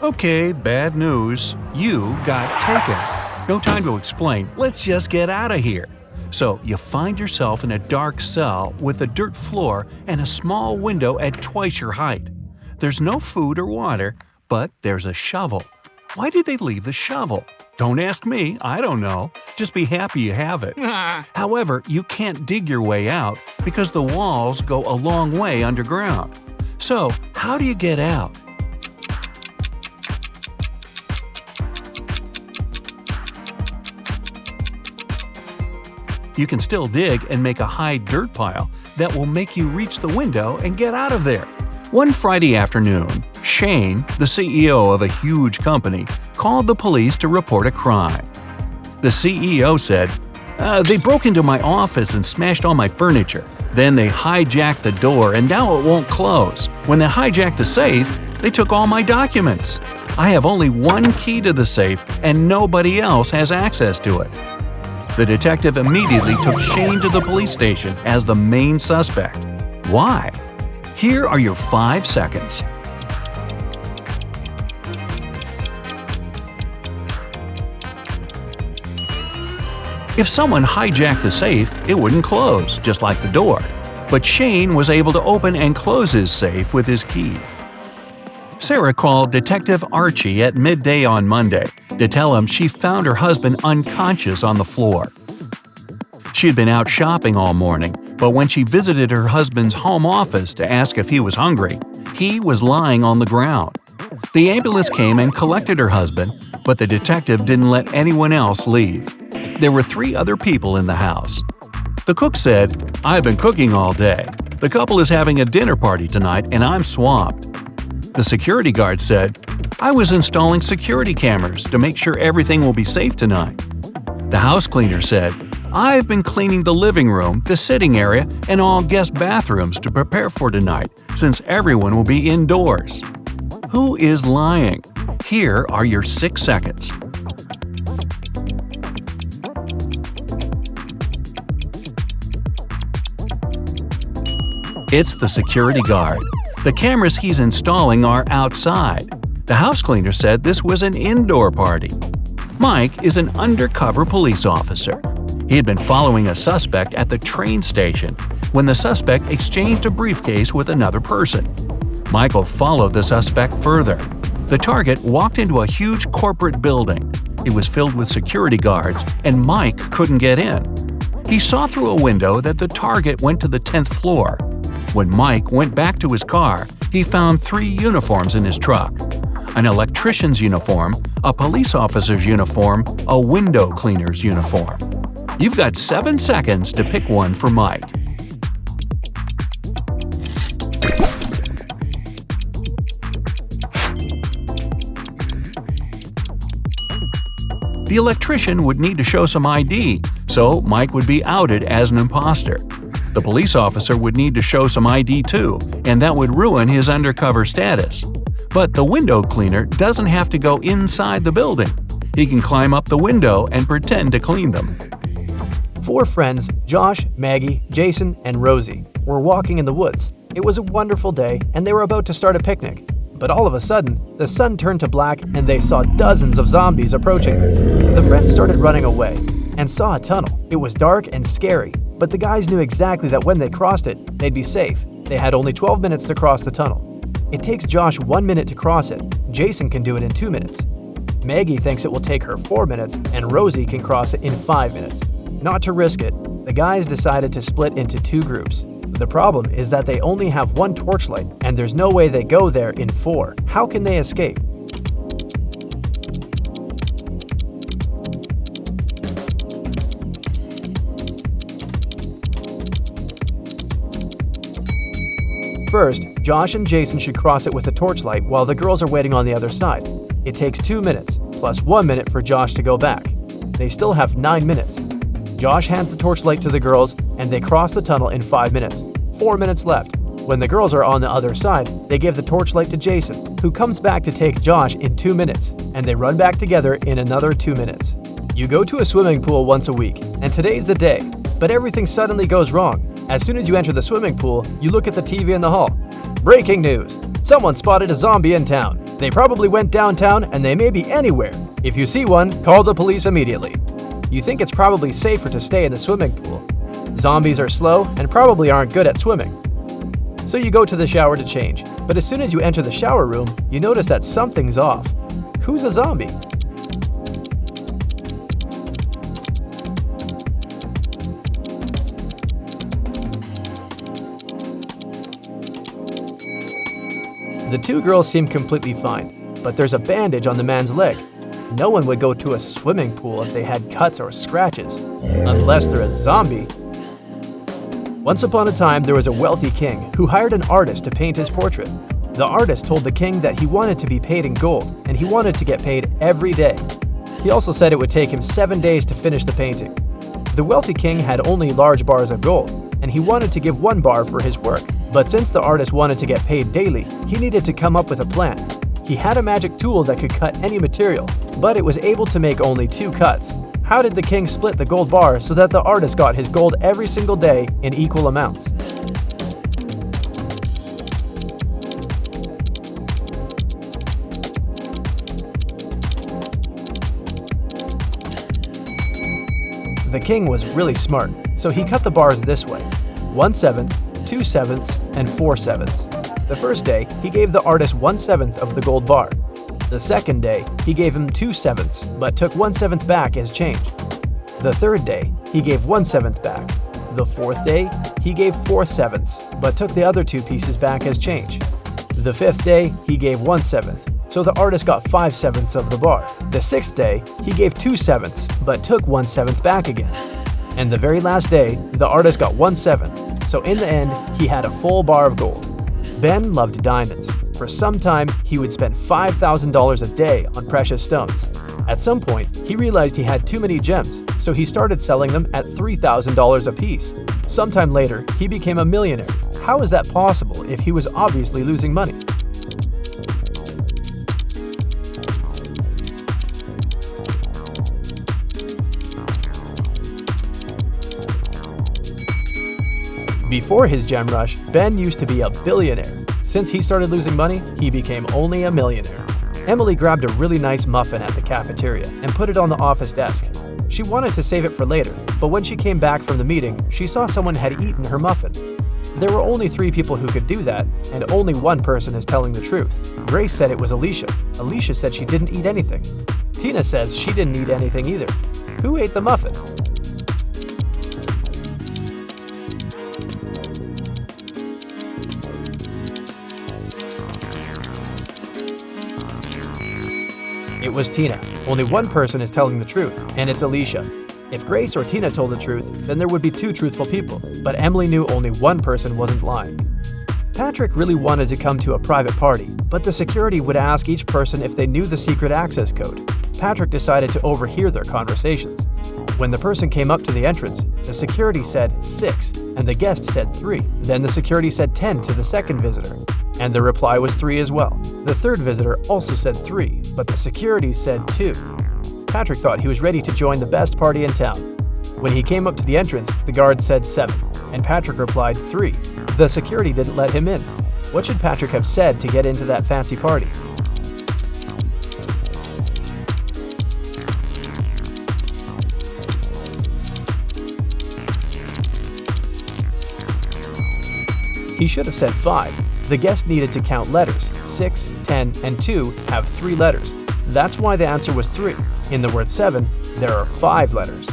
Okay, bad news. You got taken. No time to explain. Let's just get out of here. So, you find yourself in a dark cell with a dirt floor and a small window at twice your height. There's no food or water, but there's a shovel. Why did they leave the shovel? Don't ask me, I don't know. Just be happy you have it. However, you can't dig your way out because the walls go a long way underground. So, how do you get out? You can still dig and make a high dirt pile that will make you reach the window and get out of there. One Friday afternoon, Shane, the CEO of a huge company, called the police to report a crime. The CEO said, "They broke into my office and smashed all my furniture. Then they hijacked the door and now it won't close. When they hijacked the safe, they took all my documents. I have only one key to the safe and nobody else has access to it." The detective immediately took Shane to the police station as the main suspect. Why? Here are your 5 seconds. If someone hijacked the safe, it wouldn't close, just like the door. But Shane was able to open and close his safe with his key. Sarah called Detective Archie at midday on Monday to tell him she found her husband unconscious on the floor. She had been out shopping all morning, but when she visited her husband's home office to ask if he was hungry, he was lying on the ground. The ambulance came and collected her husband, but the detective didn't let anyone else leave. There were 3 other people in the house. The cook said, "I've been cooking all day. The couple is having a dinner party tonight and I'm swamped." The security guard said, "I was installing security cameras to make sure everything will be safe tonight." The house cleaner said, "I've been cleaning the living room, the sitting area, and all guest bathrooms to prepare for tonight, since everyone will be indoors." Who is lying? Here are your 6 seconds. It's the security guard. The cameras he's installing are outside. The house cleaner said this was an indoor party. Mike is an undercover police officer. He had been following a suspect at the train station when the suspect exchanged a briefcase with another person. Michael followed the suspect further. The target walked into a huge corporate building. It was filled with security guards, and Mike couldn't get in. He saw through a window that the target went to the 10th floor. When Mike went back to his car, he found 3 uniforms in his truck: an electrician's uniform, a police officer's uniform, a window cleaner's uniform. You've got 7 seconds to pick one for Mike. The electrician would need to show some ID, so Mike would be outed as an imposter. The police officer would need to show some ID too, and that would ruin his undercover status. But the window cleaner doesn't have to go inside the building. He can climb up the window and pretend to clean them. 4 friends, Josh, Maggie, Jason, and Rosie, were walking in the woods. It was a wonderful day, and they were about to start a picnic. But all of a sudden, the sun turned to black and they saw dozens of zombies approaching. The friends started running away and saw a tunnel. It was dark and scary, but the guys knew exactly that when they crossed it, they'd be safe. They had only 12 minutes to cross the tunnel. It takes Josh 1 minute to cross it. Jason can do it in 2 minutes. Maggie thinks it will take her 4 minutes, and Rosie can cross it in 5 minutes. Not to risk it, the guys decided to split into 2 groups. The problem is that they only have 1 torchlight, and there's no way they go there in 4. How can they escape? First, Josh and Jason should cross it with a torchlight while the girls are waiting on the other side. It takes 2 minutes, plus 1 minute for Josh to go back. They still have 9 minutes. Josh hands the torchlight to the girls, and they cross the tunnel in 5 minutes. 4 minutes left. When the girls are on the other side, they give the torchlight to Jason, who comes back to take Josh in 2 minutes, and they run back together in another 2 minutes. You go to a swimming pool once a week, and today's the day, but everything suddenly goes wrong. As soon as you enter the swimming pool, you look at the TV in the hall. Breaking news! Someone spotted a zombie in town. They probably went downtown and they may be anywhere. If you see one, call the police immediately. You think it's probably safer to stay in the swimming pool. Zombies are slow and probably aren't good at swimming. So you go to the shower to change, but as soon as you enter the shower room, you notice that something's off. Who's a zombie? The two girls seem completely fine, but there's a bandage on the man's leg. No one would go to a swimming pool if they had cuts or scratches, unless they're a zombie. Once upon a time, there was a wealthy king who hired an artist to paint his portrait. The artist told the king that he wanted to be paid in gold, and he wanted to get paid every day. He also said it would take him 7 days to finish the painting. The wealthy king had only large bars of gold, and he wanted to give 1 bar for his work. But since the artist wanted to get paid daily, he needed to come up with a plan. He had a magic tool that could cut any material, but it was able to make only 2 cuts. How did the king split the gold bar so that the artist got his gold every single day in equal amounts? The king was really smart, so he cut the bars this way: 1/7, 2/7, and 4/7. The first day, he gave the artist 1/7 of the gold bar. The second day, he gave him 2/7, but took 1/7 back as change. The third day, he gave 1/7 back. The fourth day, he gave 4/7, but took the other 2 pieces back as change. The fifth day, he gave 1/7, so the artist got 5/7 of the bar. The sixth day, he gave 2/7, but took 1/7 back again. And the very last day, the artist got 1/7, so in the end, he had a full bar of gold. Ben loved diamonds. For some time, he would spend $5,000 a day on precious stones. At some point, he realized he had too many gems, so he started selling them at $3,000 a piece. Sometime later, he became a millionaire. How is that possible if he was obviously losing money? Before his gem rush, Ben used to be a billionaire. Since he started losing money, he became only a millionaire. Emily grabbed a really nice muffin at the cafeteria and put it on the office desk. She wanted to save it for later, but when she came back from the meeting, she saw someone had eaten her muffin. There were only 3 people who could do that, and only one person is telling the truth. Grace said it was Alicia. Alicia said she didn't eat anything. Tina says she didn't eat anything either. Who ate the muffin? It was Tina. Only one person is telling the truth, and it's Alicia. If Grace or Tina told the truth, then there would be 2 truthful people, but Emily knew only one person wasn't lying. Patrick really wanted to come to a private party, but the security would ask each person if they knew the secret access code. Patrick decided to overhear their conversations. When the person came up to the entrance, the security said 6, and the guest said 3. Then the security said 10 to the second visitor, and the reply was 3 as well. The third visitor also said 3, but the security said 2. Patrick thought he was ready to join the best party in town. When he came up to the entrance, the guard said 7, and Patrick replied 3. The security didn't let him in. What should Patrick have said to get into that fancy party? He should have said 5. The guest needed to count letters. 6, 10, and 2 have 3 letters. That's why the answer was 3. In the word 7, there are 5 letters.